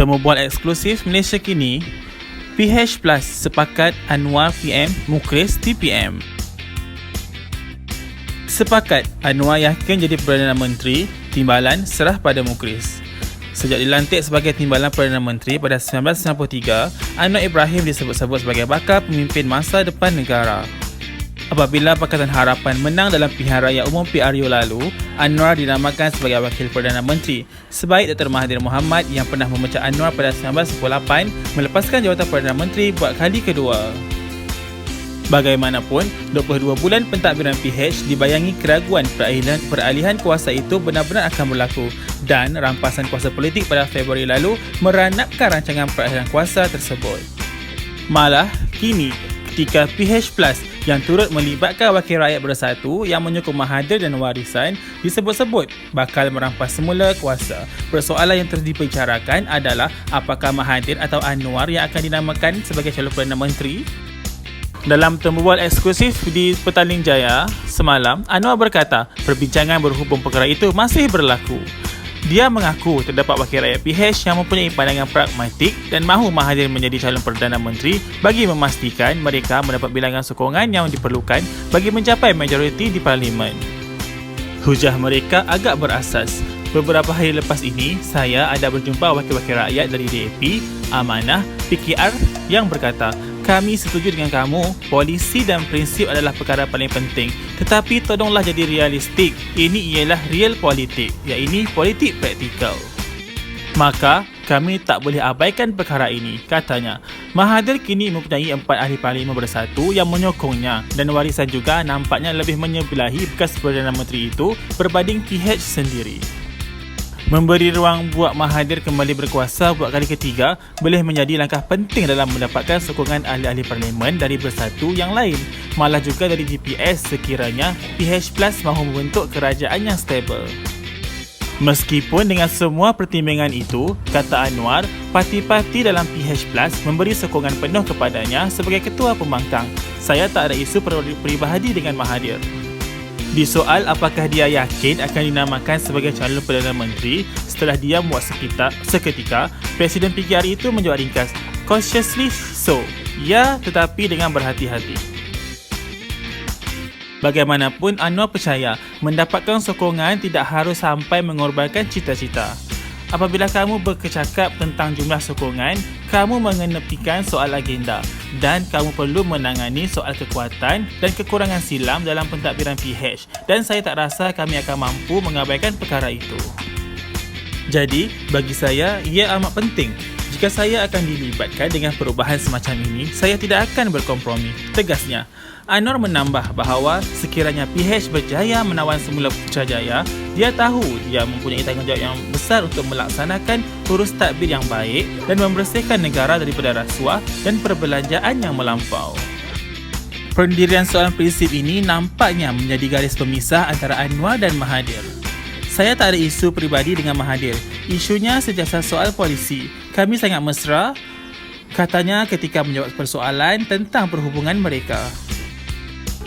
Temu bual eksklusif Malaysia Kini, PH Plus sepakat Anwar PM, Mukris TPM. Sepakat Anwar yakin jadi Perdana Menteri, timbalan serah pada Mukris. Sejak dilantik sebagai timbalan Perdana Menteri pada 1993, Anwar Ibrahim disebut-sebut sebagai bakal pemimpin masa depan negara. Apabila Pakatan Harapan menang dalam pilihan raya umum PRU lalu, Anwar dinamakan sebagai Wakil Perdana Menteri, sebaik Dr. Mahathir Mohamad yang pernah memecat Anwar pada 1998 melepaskan jawatan Perdana Menteri buat kali kedua. Bagaimanapun, 22 bulan pentadbiran PH dibayangi keraguan peralihan kuasa itu benar-benar akan berlaku dan rampasan kuasa politik pada Februari lalu meranapkan rancangan peralihan kuasa tersebut. Malah, kini ketika PH Plus yang turut melibatkan Wakil Rakyat Bersatu yang menyokong Mahathir dan warisan disebut-sebut bakal merampas semula kuasa. Persoalan yang terus dibicarakan adalah apakah Mahathir atau Anwar yang akan dinamakan sebagai calon Perdana Menteri? Dalam temu bual eksklusif di Petaling Jaya semalam, Anwar berkata perbincangan berhubung perkara itu masih berlaku. Dia mengaku terdapat Wakil Rakyat PH yang mempunyai pandangan pragmatik dan mahu Mahathir menjadi calon Perdana Menteri bagi memastikan mereka mendapat bilangan sokongan yang diperlukan bagi mencapai majoriti di Parlimen. Hujah mereka agak berasas. Beberapa hari lepas ini, saya ada berjumpa wakil-wakil rakyat dari DAP, Amanah, PKR yang berkata, kami setuju dengan kamu, polisi dan prinsip adalah perkara paling penting. Tetapi tolonglah jadi realistik. Ini ialah real politik, iaitu politik praktikal. Maka, kami tak boleh abaikan perkara ini, katanya. Mahathir kini mempunyai 4 ahli parlimen bersatu yang menyokongnya dan warisan juga nampaknya lebih menyebelahi bekas Perdana Menteri itu berbanding PH sendiri. Memberi ruang buat Mahathir kembali berkuasa buat kali ketiga boleh menjadi langkah penting dalam mendapatkan sokongan ahli-ahli parlimen dari Bersatu yang lain, malah juga dari GPS sekiranya PH Plus mahu membentuk kerajaan yang stabil. Meskipun dengan semua pertimbangan itu, kata Anwar, parti-parti dalam PH Plus memberi sokongan penuh kepadanya sebagai ketua pembangkang. Saya tak ada isu peribahadi dengan Mahathir. Disoal apakah dia yakin akan dinamakan sebagai calon Perdana Menteri setelah dia muat seketika, Presiden PKR itu menjawab ringkas, cautiously so, ya tetapi dengan berhati-hati. Bagaimanapun, Anwar percaya mendapatkan sokongan tidak harus sampai mengorbankan cita-cita. Apabila kamu berkecakap tentang jumlah sokongan, kamu mengenepikan soal agenda dan kamu perlu menangani soal kekuatan dan kekurangan silam dalam pentadbiran PH dan saya tak rasa kami akan mampu mengabaikan perkara itu. Jadi, bagi saya, ia amat penting. Jika saya akan dilibatkan dengan perubahan semacam ini, saya tidak akan berkompromi, tegasnya. Anwar menambah bahawa sekiranya PH berjaya menawan semula Putrajaya, dia tahu dia mempunyai tanggungjawab yang besar untuk melaksanakan urus tadbir yang baik dan membersihkan negara daripada rasuah dan perbelanjaan yang melampau. Pendirian soalan prinsip ini nampaknya menjadi garis pemisah antara Anwar dan Mahathir. Saya tak ada isu peribadi dengan Mahathir. Isunya sentiasa soal polisi. Kami sangat mesra, katanya ketika menjawab persoalan tentang perhubungan mereka.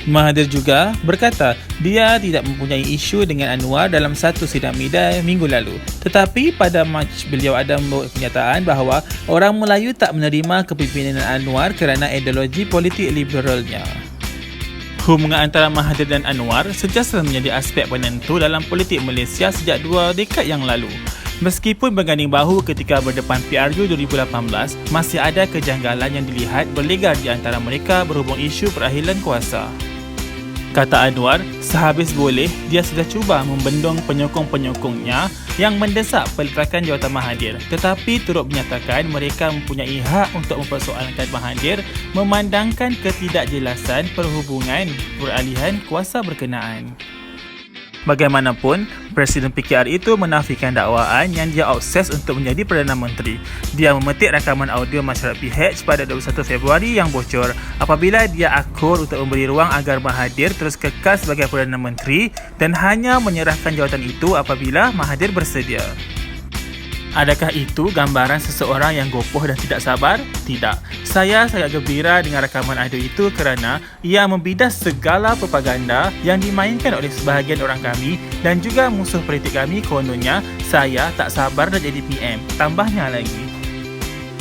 Mahathir juga berkata dia tidak mempunyai isu dengan Anwar dalam satu sidang media minggu lalu. Tetapi pada Mac beliau ada membuat kenyataan bahawa orang Melayu tak menerima kepimpinan Anwar kerana ideologi politik liberalnya. Hubungan antara Mahathir dan Anwar sentiasa menjadi aspek penentu dalam politik Malaysia sejak 2 dekad yang lalu. Meskipun berganding bahu ketika berdepan PRU 2018, masih ada kejanggalan yang dilihat berlegar di antara mereka berhubung isu peralihan kuasa. Kata Anwar, sehabis boleh, dia sudah cuba membendung penyokong-penyokongnya yang mendesak peletakan jawatan Mahathir, tetapi turut menyatakan mereka mempunyai hak untuk mempersoalkan Mahathir memandangkan ketidakjelasan perhubungan peralihan kuasa berkenaan. Bagaimanapun, Presiden PKR itu menafikan dakwaan yang dia obses untuk menjadi Perdana Menteri. Dia memetik rakaman audio masyarakat PH pada 21 Februari yang bocor apabila dia akur untuk memberi ruang agar Mahathir terus kekal sebagai Perdana Menteri dan hanya menyerahkan jawatan itu apabila Mahathir bersedia. Adakah itu gambaran seseorang yang gopoh dan tidak sabar? Tidak. Saya sangat gembira dengan rakaman audio itu kerana ia membidas segala propaganda yang dimainkan oleh sebahagian orang kami dan juga musuh politik kami kononnya saya tak sabar nak jadi PM. Tambahnya lagi.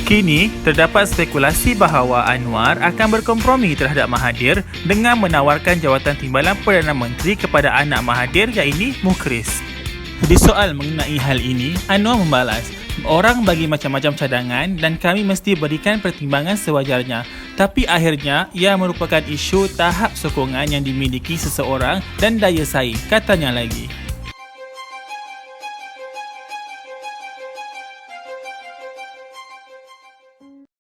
Kini, terdapat spekulasi bahawa Anwar akan berkompromi terhadap Mahathir dengan menawarkan jawatan timbalan Perdana Menteri kepada anak Mahathir iaitu Mukhris. Disoal mengenai hal ini, Anwar membalas, "Orang bagi macam-macam cadangan dan kami mesti berikan pertimbangan sewajarnya. Tapi akhirnya, ia merupakan isu tahap sokongan yang dimiliki seseorang dan daya saing," katanya lagi.